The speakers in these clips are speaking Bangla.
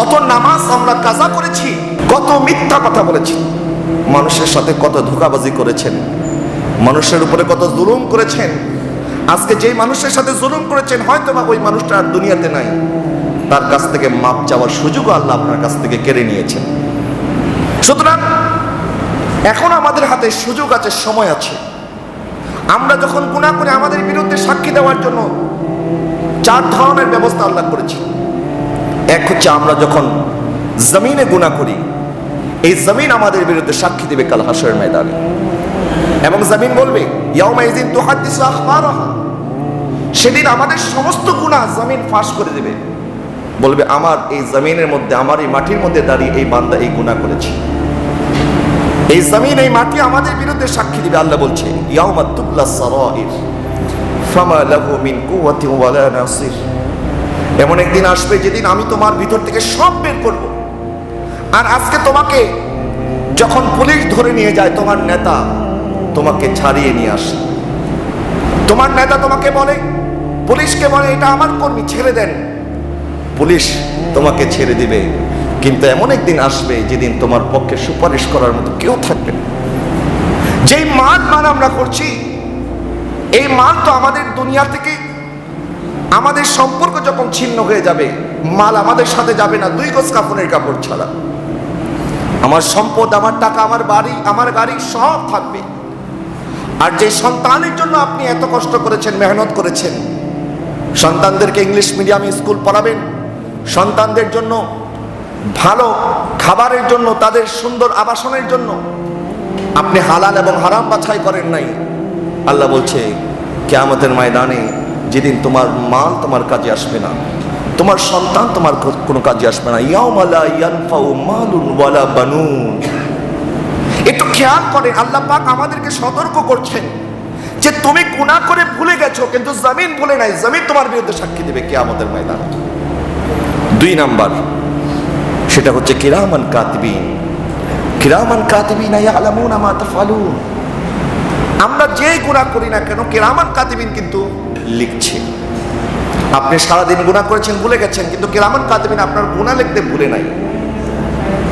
কত নামাজ আমরা কাজা করেছি, কত মিথ্যা কথা বলেছি, মানুষের সাথে কত ধোঁকাবাজি করেছেন, মানুষের উপরে কত জুলুম করেছেন। আজকে যেই মানুষের সাথে জুলুম করেছেন হয়তো বা ওই মানুষটা আর দুনিয়াতে নাই, তার কাছ থেকে মাপ চাওয়ার সুযোগও আল্লাহ আপনার কাছ থেকে কেড়ে নিয়েছেন। সুতরাং এখন আমাদের হাতে সুযোগ আছে, সময় আছে। আমরা যখন গুনাহ করে আমাদের বিরুদ্ধে সাক্ষী দেওয়ার জন্য 4 ধরনের ব্যবস্থা আল্লাহ করেছে। এক হচ্ছে আমরা যখন জমিনে গুনাহ করি, এই জমিন আমাদের বিরুদ্ধে সাক্ষী দেবে কাল হাশরের ময়দানে, এবং জমিন বলবে ইয়াউমাইযিন তুহাদ্দিসু আখবারাহা, সেদিন আমাদের সমস্ত গুনাহ জমিন ফাঁস করে দেবে, বলবে আমার এই জমিনের মধ্যে, আমার এই মাটির মধ্যে দাঁড়িয়ে এই বান্দা এই গুনাহ করেছে। এই জমিন, এই মাটি আমাদের বিরুদ্ধে সাক্ষী দিবে। আল্লাহ বলছে ইয়াউমা তুবলাস সারাইর ফামা লাহু মিন কুওয়াতিন ওয়ালা নাসির, এমন একদিন আসবে যেদিন আমি তোমার ভিতর থেকে সব বের করব। আর আজকে তোমাকে যখন পুলিশ ধরে নিয়ে যায়, তোমার নেতা তোমাকে ছাড়িয়ে নিয়ে আসে, তোমার নেতা তোমাকে বলে, পুলিশকে বলে এটা আমার কর্মী, ছেড়ে দেন। পুলিশ তোমাকে ছেড়ে দিবে, কিন্তু এমন একদিন আসবে যেদিন তোমার পক্ষে সুপারিশ করার মতো কেউ থাকবে না। যেই মান আমরা করছি, এই মান তো আমাদের দুনিয়া থেকে, আমাদের সম্পর্ক যখন ছিন্ন হয়ে যাবে, মাল আমাদের সাথে যাবে না 2 গজ কাফনের কাপড় ছাড়া। আমার সম্পদ, আমার টাকা, আমার বাড়ি, আমার গাড়ি সব থাকবে। আর যে সন্তানের জন্য আপনি এত কষ্ট করেছেন, মেহনত করেছেন, সন্তানদেরকে ইংলিশ মিডিয়ামে স্কুল পড়াবেন, সন্তানদের জন্য ভালো খাবারের জন্য, তাদের সুন্দর আবাসনের জন্য আপনি হালাল এবং হারাম বাছাই করেন নাই। আল্লাহ বলছে কিয়ামতের ময়দানে যেদিন তোমার মাল তোমার কাজে আসবে না, তোমার সন্তান তোমার কোনো কাজে আসবে না। ইয়াউমা লা ইয়ানফাউ মালুন ওয়ালা বানুন। একটু খেয়াল করেন, আল্লাহ পাক আমাদেরকে সতর্ক করছেন যে তুমি গুনাহ করে ভুলে গেছো, কিন্তু জমিন ভুলে নাই। জমিন তোমার বিরুদ্ধে সাক্ষী দেবে কিয়ামতের ময়দানে। 2 নাম্বার, সেটা হচ্ছে কিরামান কাতিবিন। কিরামান কাতিবিন ইয়ালামুনা মা তাফআলুন। আমরা যে গুনাহ করি না কেন, কিরামান কাতিবিন কিন্তু লিখছে। আপনি সারাদিন গুনাহ করেছেন, ভুলে গেছেন, কিন্তু কিরামান কাতিবিন আপনার গুনাহ লিখতে ভুলে নাই।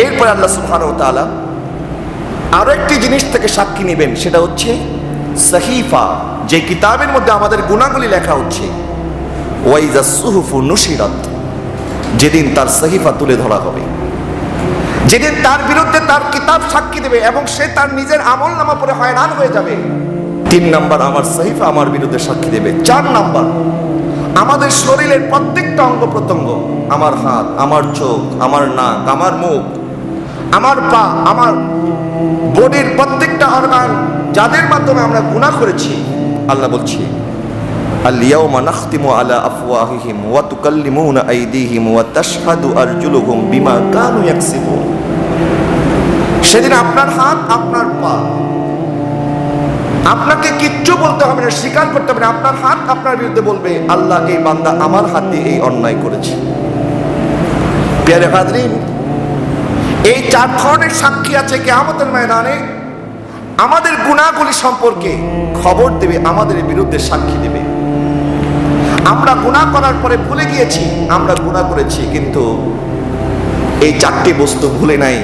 এরপর আল্লাহ সুবহানাহু ওয়া তাআলা আরো একটি জিনিস থেকে সাক্ষী নেবেন, সেটা হচ্ছে সাহিফা, যে কিতাবের মধ্যে আমাদের গুনাহগুলি লেখা হচ্ছে। ওয়াইজা সুহুফু নুশিরাত, যেদিন তার সাহিফা তুলে ধরা হবে, যেদিন তার বিরুদ্ধে তার কিতাব সাক্ষী দেবে এবং সে তার নিজের আমলনামা পড়ে হয়রান হয়ে যাবে। 3 নাম্বার, আমার সাহিফা আমার বিরুদ্ধে সাক্ষী দেবে। 4 নাম্বার, আমাদের শরীরের প্রত্যেকটা অঙ্গ প্রত্যঙ্গ, আমার হাত, আমার চোখ, আমার নাক, আমার মুখ, আমার পা, আমার বডির প্রত্যেকটা অর্গান, যাদের মাধ্যমে আমরা গুনাহ করেছি, আল্লাহ বলছি আল-ইয়াওমা নাখতিমু আলা আফওয়াহিহিম ওয়া তুকাল্লিমুনা আইদিহিম ওয়া তাশহাদু আরজুলুহুম বিমা কানু ইয়াকসিবুন। সেদিন আপনার হাত, আপনার পা, আপনাকে কিচ্ছু বলতে হবে না, স্বীকার করতে হবে না। আপনার হাত আপনার বিরুদ্ধে বলবে আল্লাহ, এই বান্দা আমার হাত দিয়ে এই অন্যায় করেছে। প্রিয় হাজরিন, এই 4 ধরনের সাক্ষী আছে কিয়ামতের ময়দানে। আমাদের গুনাহগুলি সম্পর্কে খবর দেবে, আমাদের বিরুদ্ধে সাক্ষী দেবে। আমরা গুনাহ করার পরে ভুলে গিয়েছি আমরা গুনাহ করেছি, কিন্তু এই 4টি বস্তু ভুলে নাই।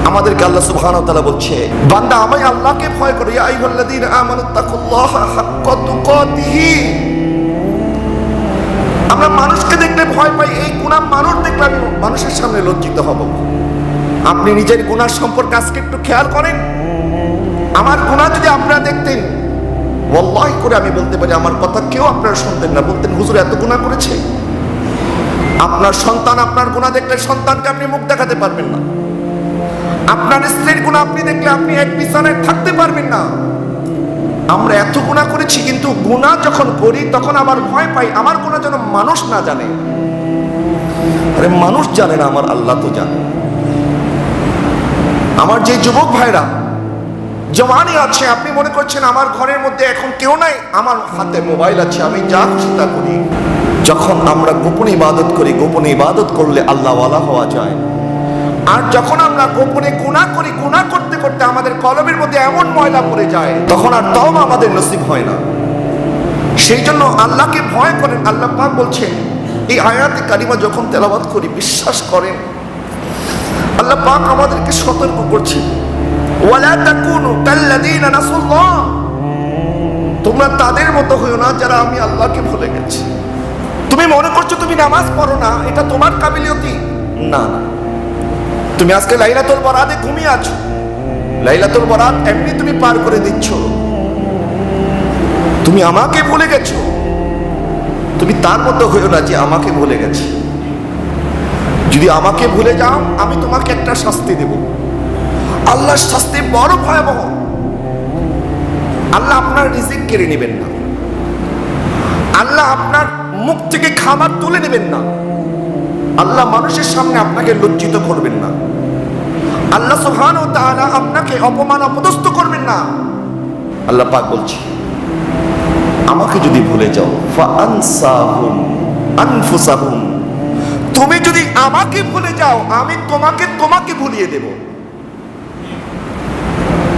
আমাদেরকে আল্লাহ সুবহানাহু ওয়া তাআলা বলছে, বান্দা আমি আল্লাহকে ভয় করো। ইয়া আইয়ুহাল্লাযীনা আমানুত্তাকুল্লাহা হাক্কা তুকাতিহি। আমরা মানুষকে দেখলে ভয় পাই, এই গুনাহ মানুষ দেখলে আমি মানুষের সামনে লজ্জিত হব। আপনি নিজের গুনাহ সম্পর্কে আজকে একটু খেয়াল করেন। আমার গুনাহ যদি আপনারা দেখতেন, ওয়াল্লাহি করে আমি বলতে পারি আমার কথা কেউ আপনারা শুনতেন না, বলতেন হুজুর এত গুনাহ করেছে। আপনার সন্তান আপনার গুনাহ দেখলে সন্তানকে আপনি মুখ দেখাতে পারবেন না। আপনার স্ত্রীর গুনাহ আপনি দেখলে আপনি এক বিছানায় থাকতে পারবেন না। আমরা এত গুনাহ করেছি, কিন্তু গুনাহ যখন করি তখন আবার ভয় পাই আমার গুনাহ যেন মানুষ না জানে। আরে মানুষ জানে না, আমার আল্লাহ তো জানে। আমার যে যুবক ভাইরা জওয়ানি আছে, আপনি মনে করছেন আমার ঘরের মধ্যে এখন কেউ নাই, আমার হাতে মোবাইল আছে, আমি যা খুশি তা করি। যখন আমরা গোপনে ইবাদত করি, গোপনে ইবাদত করলে আল্লাহওয়ালা হওয়া যায়। আর যখন আমরা গোপনে গুনাহ করি, গুনাহ করতে করতে আমাদের কলবের মধ্যে এমন ময়লা পড়ে যায়, তখন আর তওবা আমাদের নসিব হয় না। সেই জন্য আল্লাহকে ভয় করেন। আল্লাহ পাক বলছেন এই আয়াতে কারিমা যখন তেলাওয়াত করি, বিশ্বাস করেন আল্লাহ পাক আমাদেরকে সতর্ক করছেন, ওয়ালা তাকুনু কাল্লাযীনা নাসুল্লাহ, তোমরা তাদের মতো হইও না যারা আমি আল্লাহকে ভুলে গেছি। তুমি মনে করছো তুমি নামাজ পড়ো না, এটা তোমার কাবিলিয়তি না। তুমি আজকে লাইলাতুল বরাতে ঘুমিয়ে আছো, লাইলাতুল বরাত এমনি তুমি পার করে দিচ্ছ, তুমি আমাকে ভুলে গেছো। তুমি তার মতো হইও না যে আমাকে ভুলে গেছে। যদি আমাকে ভুলে যাও, আমি তোমাকে একটা শাস্তি দেব। আল্লাহর শাস্তি বড় ভয়াবহ। আল্লাহ আপনার রিজিক কেড়ে নেবেন না, আল্লাহ আপনার মুখ থেকে খাবার তুলে নেবেন না, আল্লাহ মানুষের সামনে আপনাকে লজ্জিত করবেন না, আল্লাহ সুবহানাহু ওয়া তাআলা আপনাকে অপমান অপদস্থ করবেন না। আল্লাহ পাক বলছে, আমাকে যদি ভুলে যাও, ফাআনসাহুম আনফুসাহুম, তুমি যদি আমাকে ভুলে যাও, আমি তোমাকে ভুলিয়ে দেব।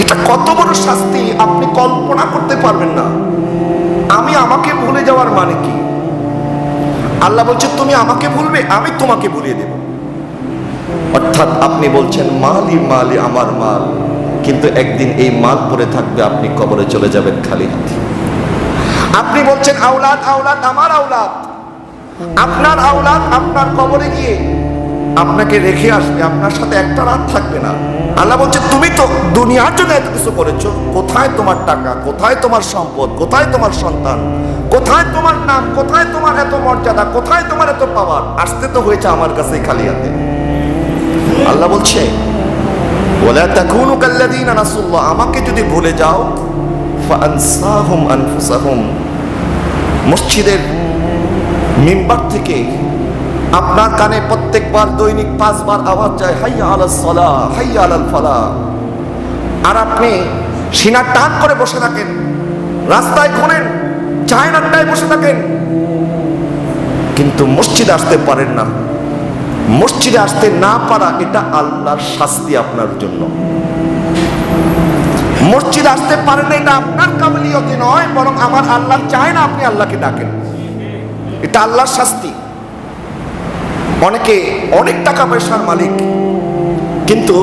এটা কত বড় শাস্তি আপনি কল্পনা করতে পারবেন না। আমি আমাকে ভুলে যাওয়ার মানে কি? আল্লাহ বলছে তুমি আমাকে ভুলবে, আমি তোমাকে ভুলিয়ে দেব। অর্থাৎ আপনি বলছেন মালি মালি, আমার মাল, কিন্তু একদিন এই মাল পড়ে থাকবে, আপনি কবরে চলে যাবেন খালি হাতে। আপনি বলছেন আওলাদ আওলাদ, আমার আওলাদ, আপনার আওলাদ আপনার কবরে গিয়ে আপনাকে রেখে আসবে, আপনার সাথে একটা রাত থাকবে না। আল্লাহ বলছে তুমি তো দুনিয়ার জন্য এত কিছু করেছো, কোথায় তোমার টাকা, কোথায় তোমার সম্পদ, কোথায় তোমার সন্তান, কোথায় তোমার নাম, কোথায় তোমার এত মর্যাদা, কোথায় তোমার এত পাওয়ার? আসতে তো হয়েছে আমার কাছে খালি হাতে। আল্লাহ বলছে ওয়ালা তাকুনু কাল্লাযীনা নাসুল্লাহ, আমাকে যদি ভুলে যাও, ফাআনসাহুম আনফুসাহুম, মসজিদের মিম্বার থেকে আপনার কানে প্রত্যেকবার দৈনিক 5 বার আওয়াজ যায়, হাইয়া আলাস সালাহ, হাইয়া আলাল ফালাহ, আর আপনি সিনা টান করে বসে থাকেন, রাস্তায় ঘোরেন, চায়ের আড্ডায় বসে থাকেন, কিন্তু মসজিদে আসতে পারেন না। মসজিদে আসতে না পারা এটা আল্লাহর শাস্তি আপনার জন্য। মসজিদে আসতে পারেন না, এটা আপনার কাবিলিয়তি নয়, বরং আমার আল্লাহ চায় না আপনি আল্লাহকে ডাকেন, এটা আল্লাহর শাস্তি। অনেকে অনেক টাকা পয়সার মালিক, কিন্তু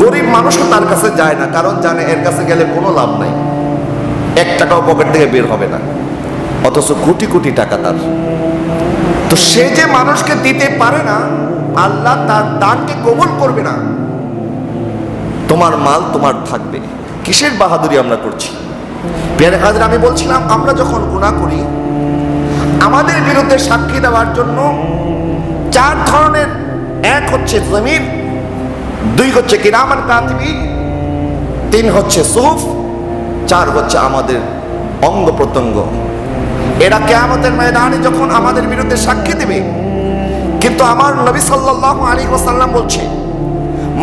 গরিব মানুষও তার কাছে যায় না, কারণ জানে এর কাছে গেলে কোনো লাভ নাই, 1 টাকাও পকেট থেকে বের হবে না, অথচ কোটি কোটি টাকা তার। তো সে যে মানুষকে দিতে পারে না, আল্লাহ তার দানকে কবুল করবে না। তোমার মাল তোমার থাকবে, কিসের বাহাদুরি আমরা করছি? প্রিয় হাজির, আমি বলছিলাম আমরা যখন গুনাহ করি, আমাদের বিরুদ্ধে সাক্ষী দেওয়ার জন্য 4 ধরনের, 1 হচ্ছে জমির, 2 হচ্ছে কিরামান কাতিবিন, 3 হচ্ছে সুহুফ, 4 হচ্ছে আমাদের অঙ্গ প্রত্যঙ্গ। এরা কিয়ামতের ময়দানে যখন আমাদের বিরুদ্ধে সাক্ষী দেবে, কিন্তু আমার নবী সাল্লাল্লাহু আলাইহি ওয়াসাল্লাম বলছে,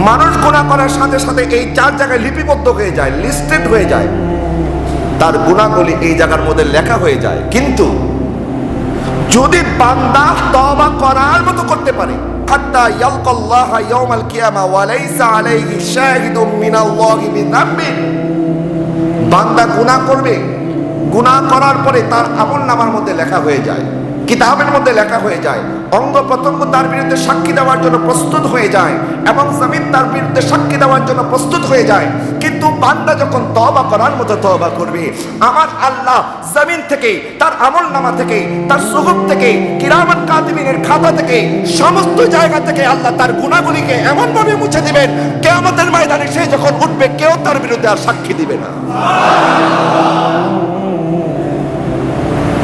মানুষ গুনাহ করার সাথে সাথে এই 4 জায়গায় লিপিবদ্ধ হয়ে যায়, লিস্টেড হয়ে যায়, তার গুনাহগুলি এই জায়গার মধ্যে লেখা হয়ে যায়। কিন্তু যদি বান্দা তওবা করার মতো করতে পারে, হাত্তা ইয়ালকাল্লাহ ইয়াউমাল কিয়ামা ওয়া লাইসা আলাইহি শাহিদুম মিনাল্লাহি বিযামবিন, বান্দা গুনাহ করবে, গুনাহ করার পরে তার আমলনামার মধ্যে লেখা হয়ে যায়, কিতাবের মধ্যে লেখা হয়ে যায়, অঙ্গ প্রত্যঙ্গ তার বিরুদ্ধে সাক্ষী দেওয়ার জন্য প্রস্তুত হয়ে যায়, এবং জমিন তার বিরুদ্ধে সাক্ষী দেওয়ার জন্য প্রস্তুত হয়ে যায়। কিন্তু বান্দা যখন তওবা করার মতো তওবা করবে, আমার আল্লাহ জমিন থেকে, তার আমলনামা থেকে, তার সুহুফ থেকে, কিরামান কাতিবিনের খাতা থেকে, সমস্ত জায়গা থেকে আল্লাহ তার গুনাহগুলিকে এমন ভাবে মুছে দিবেন, কিয়ামতের ময়দানে সে যখন উঠবে, কেউ তার বিরুদ্ধে আর সাক্ষী দিবে না।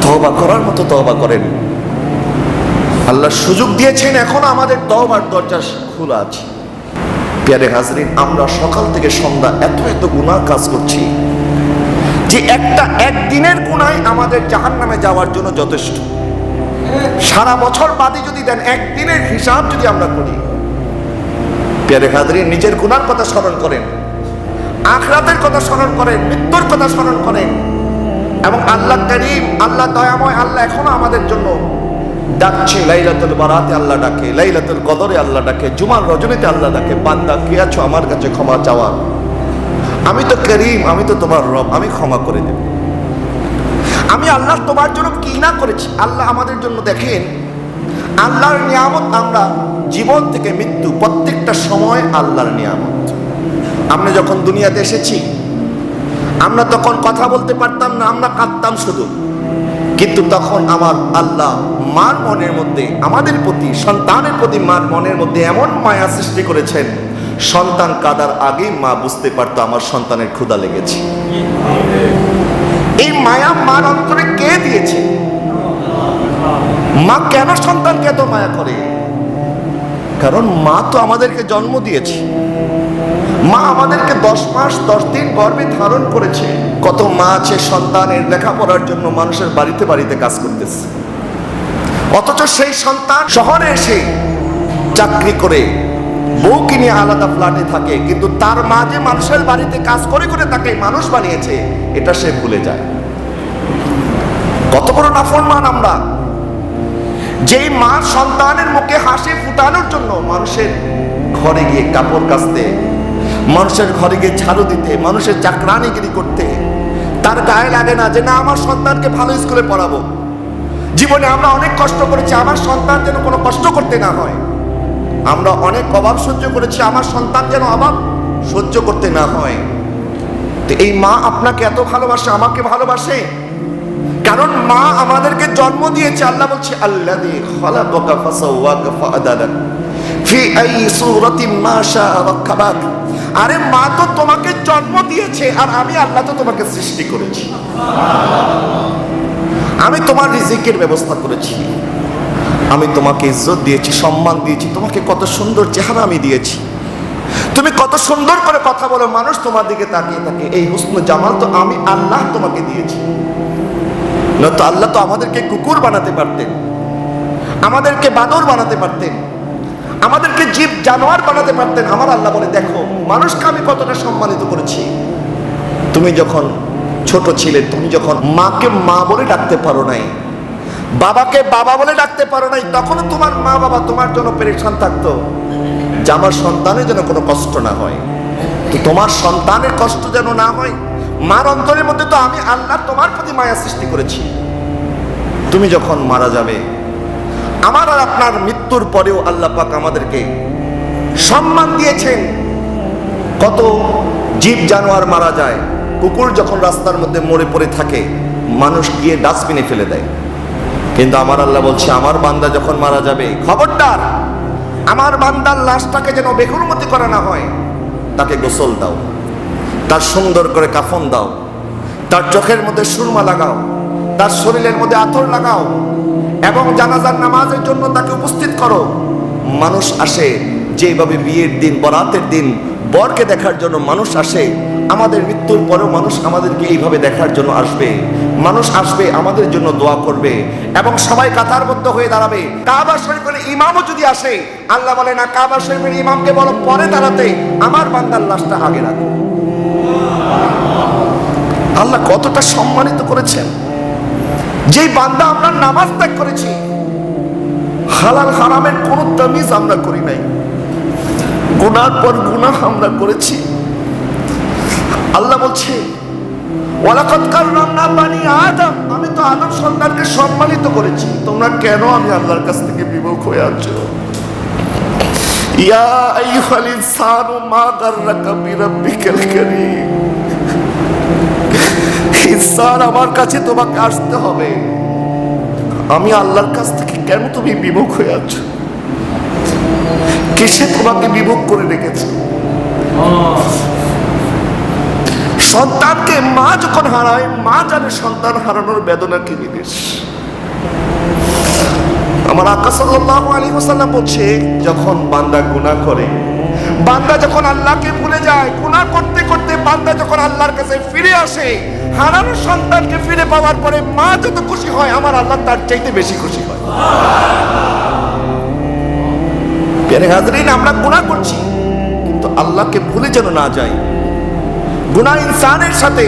তওবা করার মতো তওবা করেন, আল্লাহ সুযোগ দিয়েছেন, এখন আমাদের তওবার দরজা খোলা আছে। প্রিয় হাজরিন, আমরা সকাল থেকে সন্ধ্যা এত গুনাহ কাজ করছি যে একদিনের গুনাহ আমাদের জাহান্নামে যাওয়ার জন্য যথেষ্ট। সারা বছর বাদে যদি দেন, একদিনের হিসাব যদি আমরা করি, প্রিয় হাজরিন, নিজের গুনার কথা স্মরণ করেন, আখিরাতের কথা স্মরণ করেন, মৃত্যুর কথা স্মরণ করেন, এবং আল্লাহ করিম, আল্লাহ দয়াময়, আল্লাহ এখনো আমাদের জন্য ডাকছে। লাইলাতুল বারাতে আল্লাহ ডাকে, লাইলাতুল কদরে আল্লাহ ডাকে, জুমার রজনীতে আল্লাহ ডাকে, বান্দা কে আছো আমার কাছে ক্ষমা চাওয়া, আমি তো করিম, আমি তো তোমার রব, আমি ক্ষমা করে দেব। আমি আল্লাহ তোমার জন্য কি না করেছি। আল্লাহ আমাদের জন্য দেখেন আল্লাহর নিয়ামত। আমরা জীবন থেকে মৃত্যু প্রত্যেকটা সময় আল্লাহর নিয়ামত। আমরা যখন দুনিয়াতে এসেছি আমরা তখন কথা বলতে পারতাম না, আমরা কাঁদতাম শুধু। কিন্তু তখন আমার আল্লাহ মার মনের মধ্যে আমাদের প্রতি, সন্তানের প্রতি মার মনের মধ্যে এমন মায়া সৃষ্টি করেছেন, সন্তান কাদার আগেই মা বুঝতে পারতো আমার সন্তানের ক্ষুধা লেগেছে। এই মায়া মার অন্তরে কে দিয়েছে? মা কেন সন্তানকে এত মায়া করে? কারণ মা তো আমাদেরকে জন্ম দিয়েছে। মা আমাদেরকে 10 মাস 10 দিন গর্ভে ধারণ করেছে। কত মা আছে সন্তানের লেখাপড়ার জন্য মানুষের বাড়িতে বাড়িতে কাজ করতেছে, অথচ সেই সন্তান শহরে এসে চাকরি করে বউকে নিয়ে আলাদা ফ্ল্যাটে থাকে, কিন্তু তার মা যে মানুষের বাড়িতে কাজ করে করে তাকে মানুষ বানিয়েছে এটা সে ভুলে যায়। কত বড় নাফরমান আমরা! যেই মা সন্তানের মুখে হাসি ফুটানোর জন্য মানুষের ঘরে গিয়ে কাপড় কাচতে, মানুষের ঘরে গিয়ে ঝাড়ু দিতে, মানুষের চাকরানিগিরি করতে, তার গায়ে লাগে না যে না আমার সন্তানকে ভালো স্কুলে পড়াবো। জীবনে আমরা অনেক কষ্ট করেছি আমার সন্তান যেন কোনো কষ্ট করতে না হয়। আমরা অনেক অভাব সহ্য করেছি আমার সন্তান যেন অভাব সহ্য করতে না হয়। তো এই মা আপনাকে এত ভালোবাসে, আমাকে ভালোবাসে, কারণ মা আমাদেরকে জন্ম দিয়েছে। আল্লাহ বলছে আল্লাযী খালাকাকা ফাসাওয়াকা ফাআদালাক ফি আই সূরাতিন মা শাআ রাক্কাবাক। আরে মা তো তোমাকে জন্ম দিয়েছে, আর আমি আল্লাহ তো তোমাকে সৃষ্টি করেছি। আমি তোমার রিজিকের ব্যবস্থা করেছি, আমি তোমাকে ইজ্জত দিয়েছি, সম্মান দিয়েছি, তোমাকে কত সুন্দর চেহারা আমি দিয়েছি, তুমি কত সুন্দর করে কথা বলো, মানুষ তোমার দিকে তাকিয়ে থাকে। এই হুসন জামাল তো আমি আল্লাহ তোমাকে দিয়েছি। নয়তো আল্লাহ তো আমাদেরকে কুকুর বানাতে পারতেন, আমাদেরকে বাদর বানাতে পারতেন, আমাদেরকে জীব জানোয়ার বানাতে পারতেন। আমার আল্লাহ বলে দেখো মানুষকে আমি কতটা সম্মানিত করেছি। তুমি যখন ছোট ছিলে, তুমি যখন মাকে মা বলে ডাকতে পারো নাই, বাবাকে বাবা বলে ডাকতে পারো নাই, তখনও তোমার মা বাবা তোমার জন্য পেরেশান থাকতো যে আমার সন্তানের যেন কোনো কষ্ট না হয়। তো তোমার সন্তানের কষ্ট যেন না হয়, মার অন্তরের মধ্যে তো আমি আল্লাহ তোমার প্রতি মায়া সৃষ্টি করেছি। তুমি যখন মারা যাবে, আমার আর আপনার মৃত্যুর পরেও আল্লাহ পাক আমাদেরকে সম্মান দিয়েছেন। কত জীব জানোয়ার মারা যায়, কুকুর যখন রাস্তার মধ্যে মরে পড়ে থাকে মানুষ গিয়ে ডাস্টবিনে ফেলে দেয়, কিন্তু আমার আল্লাহ বলছে আমার বান্দা যখন মারা যাবে খবরদার আমার বান্দার লাশটাকে যেন বেহুরমতি করা না হয়, তাকে গোসল দাও, তার সুন্দর করে কাফন দাও, তার চোখের মধ্যে সুরমা লাগাও, তার শরীরের মধ্যে আতর লাগাও, এবং জানাজার নামাজের জন্য তাকে উপস্থিত করো। মানুষ আসে যেভাবে বিয়ের দিন, বরাতের দিন বরকে দেখার জন্য মানুষ আসে, আমাদের মৃত্যুর পরেও মানুষ আমাদেরকে এইভাবে দেখার জন্য আসবে। মানুষ আসবে আমাদের জন্য দোয়া করবে, এবং সবাই কাতারবদ্ধ হয়ে দাঁড়াবে। কাবা শরীফের ইমামও যদি আসে, আল্লাহ বলে না কাবা শরীফের ইমামকে বলো পরে দাঁড়াতে, আমার বান্দার লাশটা আগে রাখো। আল্লাহ কতটা সম্মানিত করেছেন। যেই বান্দা আমরা নামাজ ত্যাগ করেছি, হালাল হারামের কোন তামিজ আমরা করি নাই, গুনার পর গুনাহ আমরা করেছি। আল্লাহ বলছে ওয়ালাকাদ কাররামনা বানি আদম, আমি তো আদম সন্তানকে সম্মানিত করেছি, তোমরা কেন আমি আল্লাহর কাছ থেকে বিমুখ হয়ে আছো? ইয়া আইয়ুহাল ইনসানু মা গাররাকা বিরাব্বিকাল কারীম, ইনসান আমার কাছে তোমাকে আসতে হবে। আমি আল্লাহর কাছ থেকে কেন তুমি বিমুখ হয়ে আছো? কিসে তোমাকে বিমুখ করে রেখেছে? সন্তানকে মা যখন হারায়, মা জানে সন্তান হারানোর বেদনা কি জিনিস। আমার আকা সাল্লাল্লাহু আলাইহি ওয়াসাল্লাম বলছে যখন বান্দা গুনাহ করে, বান্দা যখন আল্লাহকে ভুলে যায়, গুনাহ করতে করতে বান্দা যখন আল্লাহর কাছে ফিরে আসে, হারানো সন্তানকে ফিরে পাওয়ার পরে মা যত খুশি হয়, আমার আল্লাহ তার চাইতে বেশি খুশি হয়। প্রিয় হাজরিন, আমরা গুনাহ করছি কিন্তু আল্লাহকে ভুলে যেন না যাই। গুনাহ ইনসানের সাথে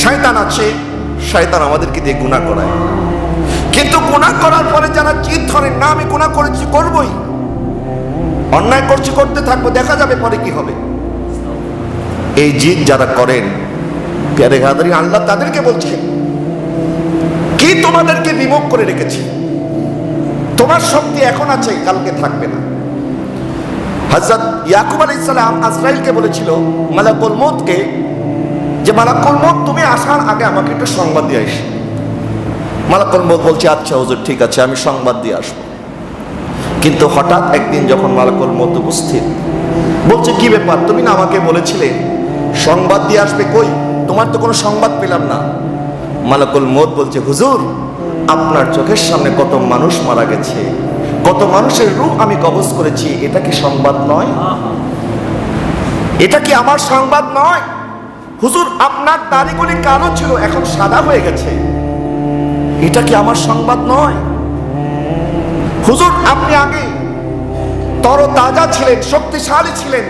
শয়তান আছে, শয়তান আমাদেরকে দিয়ে গুনাহ করায়, কিন্তু গুনাহ করার পরে যারা জিদ ধরেন না আমি গুনাহ করেছি, করবই, অন্যায় করছি, করতে থাকবো, দেখা যাবে পরে কি হবে, এই জিদ যারা করেন, প্রিয় হাজরিন, আল্লাহ তাদেরকে বলছে কি তোমাদেরকে বিমুখ করে রেখেছি, তোমার শক্তি এখন আছে, কালকে থাকবে না। হযরত ইয়াকুব আলাইহিস সালাম আজরাইলকে বলেছিল, মালাকুল মউতকে, যে মালাকুল মউত তুমি আসার আগে আমাকে একটু সংবাদ দিয়ে আসো। মালাকুল মউত বলছে, আচ্ছা হুজুর ঠিক আছে, আমি সংবাদ দিয়ে আসবো। কিন্তু হঠাৎ একদিন যখন মালাকুল মউত উপস্থিত, বলছে কি ব্যাপার, তুমি না আমাকে বলেছিলে সংবাদ দিয়ে আসবে, কই তোমার তো কোনো সংবাদ পেলাম না। মালাকুল মউত বলছে, হুজুর আপনার চোখের সামনে কত মানুষ মারা গেছে, কত মানুষের রূহ আমি কবজ করেছি, এটা কি সংবাদ নয়? এটা কি আমার সংবাদ নয়? হুজুর আপনার দাড়িগুলি কালো ছিল, এখন সাদা হয়ে গেছে, এটা কি আমার সংবাদ নয়? হুজুর আপনি আগে তরতাজা ছিলেন, শক্তিশালী ছিলেন,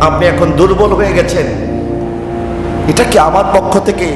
আপনি এখন দুর্বল হয়ে গেছেন, এটা কি আমার পক্ষ থেকে